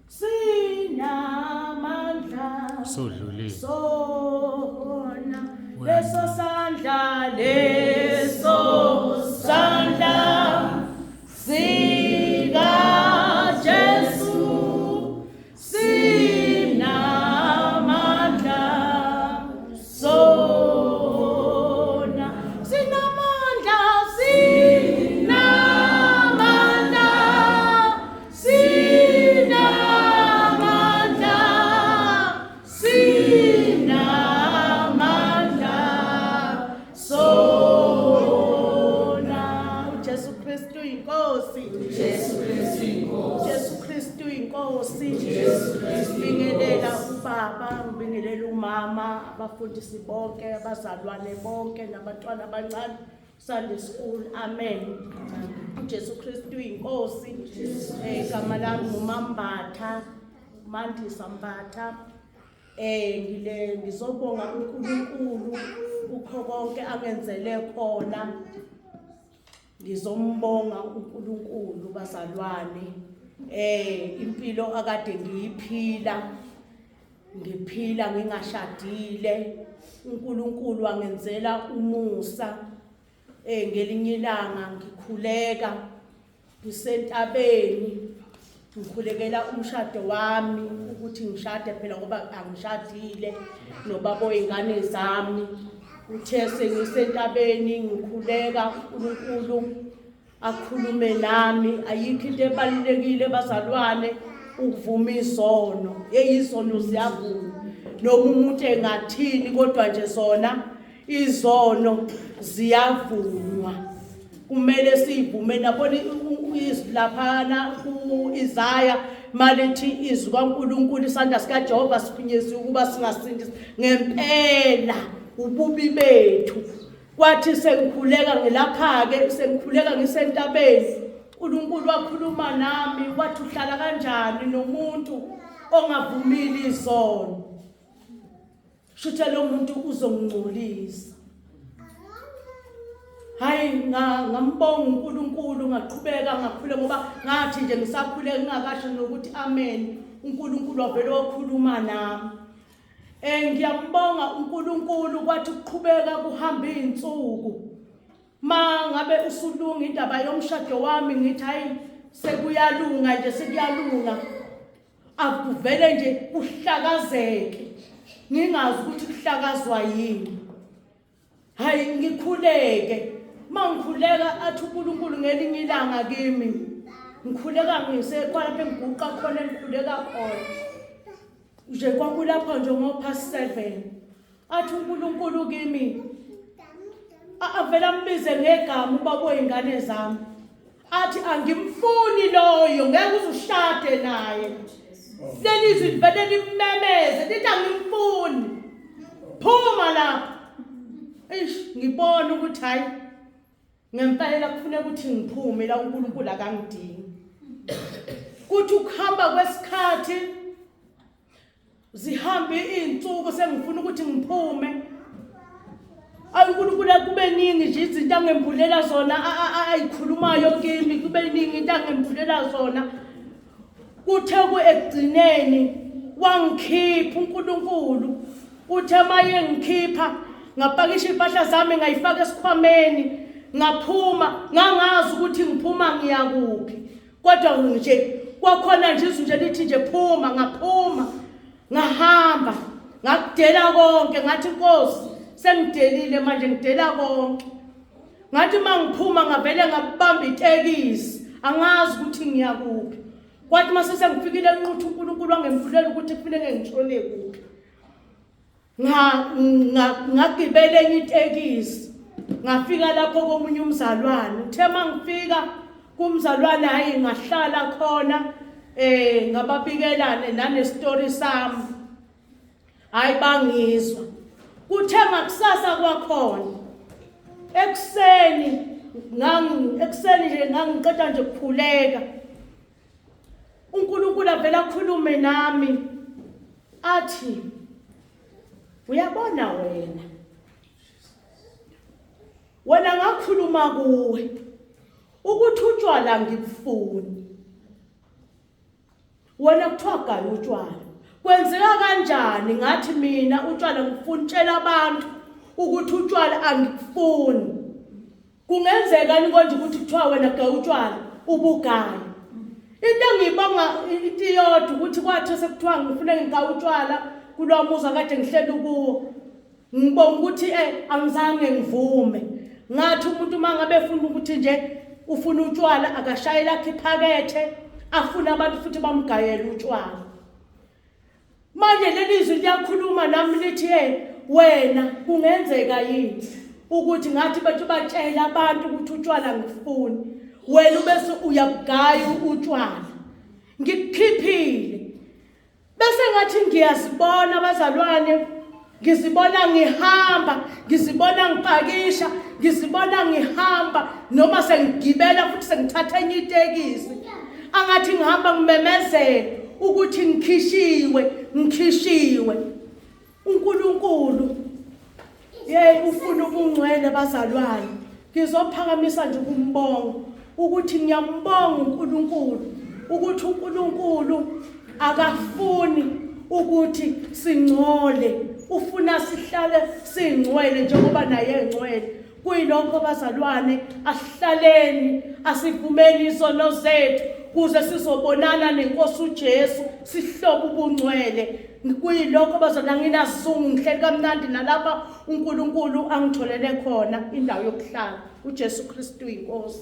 sinamandla sodlulile sona leso sandla sika Jesu sinamandla sona sinamandla Ngibingelela ubaba, ngibingelela umama, abafundisi bonke, abazalwane bonke nabantwana abancane Sunday school. Amen. uJesu Kristu inkosi. Igama lami nguMambatha, Mandisa Mbatha. Ngizobonga uNkulunkulu ukho konke angenzele khona. Ngizombonga uNkulunkulu bazalwane. Impilo akade ngiphila ngingashadile. uNkulunkulu wangenzela umusa. Ngelinye ilanga ngikhuleka ngisentabeni, ngikhulekela umshado wami ukuthi ngishade phela ngoba angishadile nobaba oyingane zami. Uthe sengisentabeni ngikhuleka uNkulunkulu akhulume nami. Ayikho into ebalulekile bazalwane ukuvuma izono. Izono ziyavuma noma umuntu engathini, kodwa nje zona izono ziyavumwa. Kumele sivume. Nabona izwi laphana ku-Isaya malithi izwi kaNkulunkulu isandla sikaJehova siphinyezwe ukuba singasindisi ngempela ububi bethu. Kwathi sengikhuleka ngilapha-ke, sengikhuleka ngisentabeni, uNkulunkulu wakhuluma nami wathi uhlala kanjani nomuntu ongavumile izono. Shuthe lo muntu uzongcolisa. Hayi ngambonga uNkulunkulu, ngaqhubeka ngakhule ngoba ngathi nje ngisakhuleka ngingakasho nokuthi amen. uNkulunkulu wavele wakhuluma nami. Ngiyambonga uNkulunkulu kwathi ukuqhubeka kuhamba izinsuku. Ngabe usulunga indaba yomshado wami, ngithi hayi sekuyalunga nje, sekuyalunga. Akuvele nje kuhlakazeke ngingazi ukuthi kuhlakazwa yini. Hayi ngikhuleke. Mangikhuleka athi uNkulunkulu ngelinye ilanga kimi. Ngikhuleka ngisekhona engiguqa khona engikhuleka khona. Nje kwakulapho nje ngo-7:30 athi uNkulunkulu kimi avela mbize ngegama ubaba oyingane zami. Athi angimfuni loyo, ngeke uzushade naye. Lelizwi livele limemeze lithi angimfuni, phuma lapha. Ngibona ukuthi hayi ngempela kufuneka ukuthi ngiphume la uNkulunkulu akangidingi. Kuthi ukuhamba kwesikhathi zihambe izinsuku sengifuna ukuthi ngiphume. uNkulunkulu kube ningi nje izinto angembulela zona ayikhulumayo kimi, kube ningi into angembulela zona. Kuthe ekugcineni wangikhipha uNkulunkulu. Uthe maye ngikhipha ngapakisha impahla zami ngayifaka esikhwameni ngaphuma, ngangazi ukuthi ngiphuma ngiya kuphi. Kodwa nje kwakhona nje izwi nje lithi nje phuma, ngaphuma ngahamba ngakudela konke. Ngathi Nkosi sengidelile manje, ngidela konke. Ngathi mangiphuma ngavele ngabamba itekisi, angazi ukuthi ngiya kuphi. Kwathi mase sengifikile enquthu uNkulunkulu wangemvulela ukuthi kufanele ngitshone kuphi. Ngagibela enye itekisi ngafika lapho komunye umzalwane. Uthe mangifika kumzalwane hayi ngahlala khona ngababikelane nanestory sami. Hayi bangizwa. Kuthe ngakusasa kwakhona ekuseni nje ngangiqeda nje ukukhuleka, uNkulunkulu avela akhulume nami athi uyabona wena ngakhuluma kuwe ukuthi utshwala ngibufuni, wena kuthiwa gaya utshwala. Kwenzeka kanjani ngathi mina utshwala ngifunitshela abantu ukuthi utshwala angikufuni? Kungenzeka konje ukuthi kuthiwa wena gaya utshwala ubugaya. Into engiyibonga itiyodwa ukuthi kwathi sekuthiwa ngifuna ngigaya utshwala kulowo muzi akade ngihleli kuwo, ngibonga ukuthi angizange ngivume. Ngathi umuntu mangabe efuna ukuthi nje ufuna utshwala akashayela akhe iphakethe afuna abantu futhi bamgayela utshwala. Manje leli zwi liyakhuluma nami lithi wena kungenzeka yini ukuthi ngathi bethu batshela abantu ukuthi utshwala ngifuni, wena bese uyabugaya utshwala. Ngikukhiphile bese ngathi ngiyazibona abazalwane, ngizibona ngihamba, ngizibona ngipakisha, ngizibona ngihamba noma sengigibela futhi sengithatha enye itekisi. Angathi ngihamba ngimemezela ukuthi ngikhishiwe. uNkulunkulu ufuna ubungcwele bazalwane. Ngizophakamisa nje ukumbonga ukuthi ngiyambonga uNkulunkulu ukuthi uNkulunkulu akafuni ukuthi singcole, ufuna sihlale singcwele njengoba naye engcwele. Kuyilokho bazalwane, asihlaleni asivumeni izono zethu kuze sizobonana neNkosi uJesu sihlobo ubungcwele. Kuyilokho bazalwane, nginasizungu ngihleli kamnandi nalapha uNkulunkulu angitholele khona indawo yokuhlala. uJesu Kristu inkosi.